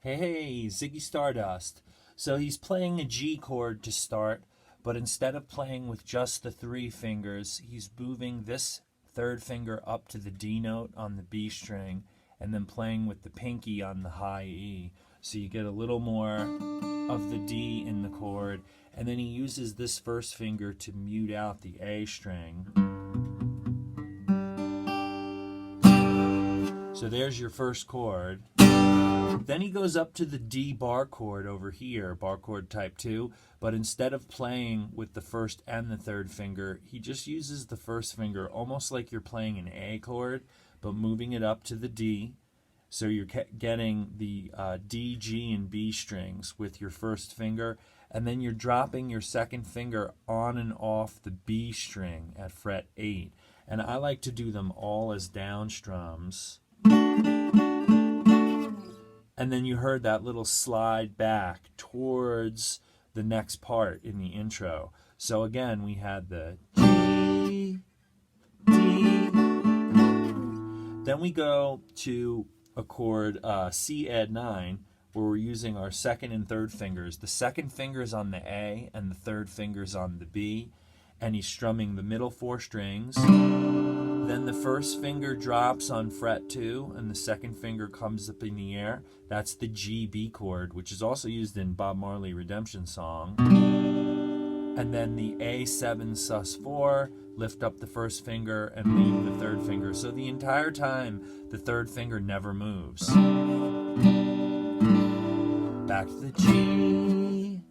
Hey, Ziggy Stardust. So he's playing a G chord to start, but instead of playing with just the three fingers, he's moving this third finger up to the D note on the B string and then playing with the pinky on the high E. So you get a little more of the D in the chord, and then he uses this first finger to mute out the A string. So there's your first chord. Then he goes up to the D bar chord over here, bar chord type 2, but instead of playing with the first and the third finger, he just uses the first finger almost like you're playing an A chord, but moving it up to the D. So you're getting the D, G, and B strings with your first finger, and then you're dropping your second finger on and off the B string at fret 8. And I like to do them all as down strums. And then you heard that little slide back towards the next part in the intro. So again, we had the G, D. Then we go to a chord C add 9, where we're using our second and third fingers. The second finger's on the A and the third finger's on the B. And he's strumming the middle 4 strings. Then the first finger drops on fret 2 and the second finger comes up in the air. That's the G B chord, which is also used in Bob Marley Redemption Song. And then the A7 sus 4, lift up the first finger and leave the third finger. So the entire time the third finger never moves. Back to the G.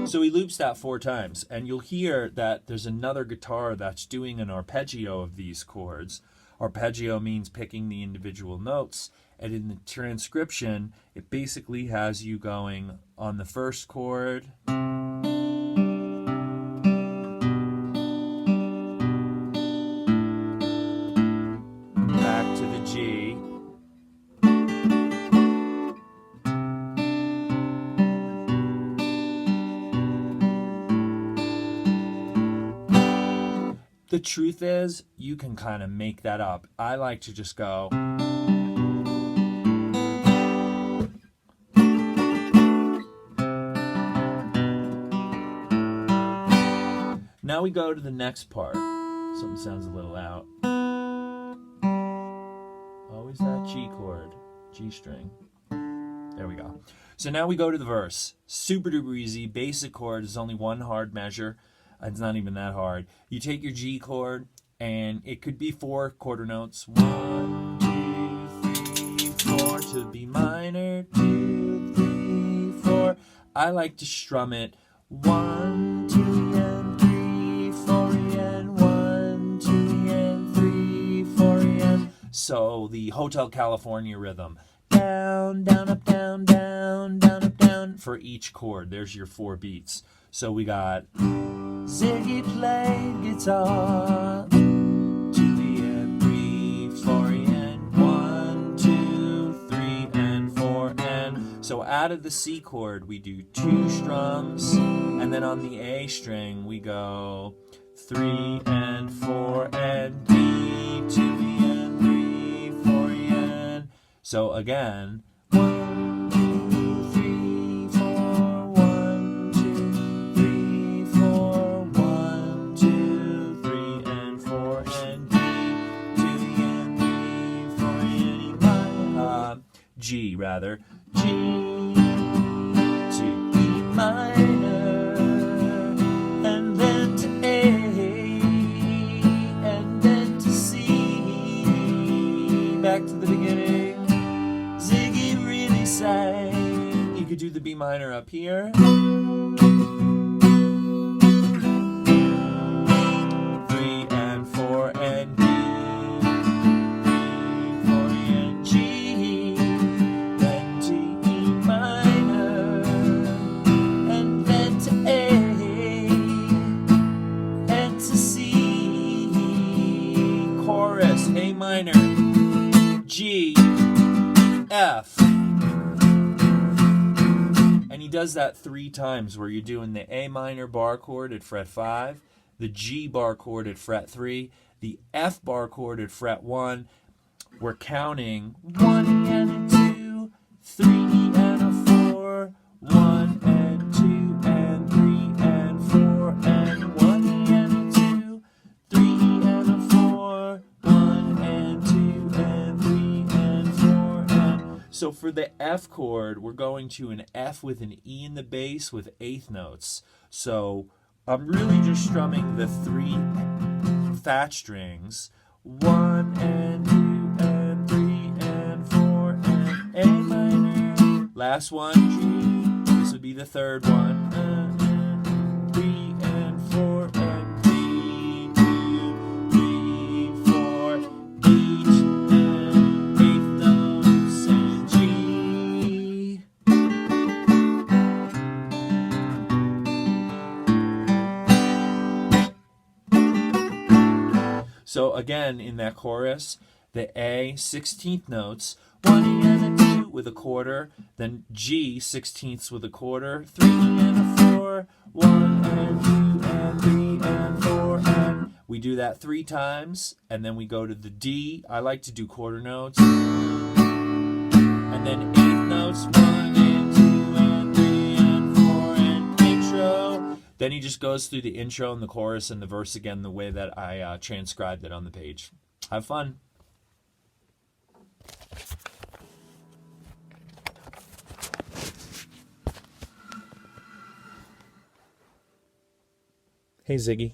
So he loops that 4 times, and you'll hear that there's another guitar that's doing an arpeggio of these chords. Arpeggio means picking the individual notes, and in the transcription, it basically has you going on the first chord, back to the G, the truth is, you can kind of make that up. I like to just go. Now we go to the next part. Something sounds a little out. Always that G chord, G string. There we go. So now we go to the verse. Super duper easy. Basic chord is only one hard measure. It's not even that hard. You take your G chord, and it could be 4 quarter notes. 1, 2, 3, 4 to B minor. 2, 3, 4. I like to strum it. 1, 2, and 3, 4, and 1, 2, and 3, 4, and. So the Hotel California rhythm. Down, down, up, down, down, down, up, down for each chord. There's your 4 beats. So we got Ziggy played guitar, 2 and 3, 4 and 1, 2, 3 and 4 and. So out of the C chord we do 2 strums, and then on the A string we go 3 and 4 and B, 2 and 3, 4 and. So again, 1, 2, 3, 4, 1, 2, 3, 4, 1, 2, 3, and 4, and D, 2 and 3, 4, and G rather, G to E minor, and then to A, and then to C, back to the beginning. Ziggy really sang. You could do the B minor up here. 3 and 4 and D, 3, 4 and G, then to E minor, and then to A, and to C. Chorus, A minor, G, F. And he does that 3 times, where you're doing the A minor bar chord at fret 5, the G bar chord at fret 3, the F bar chord at fret 1, we're counting 1 and a 2, 3 and a 4, 1 and 2 and 3 and 4, and 1 and a 2, 3 and a 4, 1 and 2 and 3 and 4. And so for the F chord, we're going to an F with an E in the bass with eighth notes. So I'm really just strumming the 3 fat strings, 1 and 2 and 3 and 4 and A minor. Last one, G. This would be the third one. 3 and 4 and D, 2, 3, 4, H and eighth notes and G. So again, in that chorus, the A 16th notes, 1 and a 2 with a quarter, then G 16ths with a quarter, 3 and a 4, 1 and 2 and 3 and 4, and we do that 3 times, and then we go to the D. I like to do quarter notes, and then eighth notes, 1 and 2 and 3 and 4, and intro. Then he just goes through the intro and the chorus and the verse again the way that I transcribed it on the page. Have fun. Hey, Ziggy.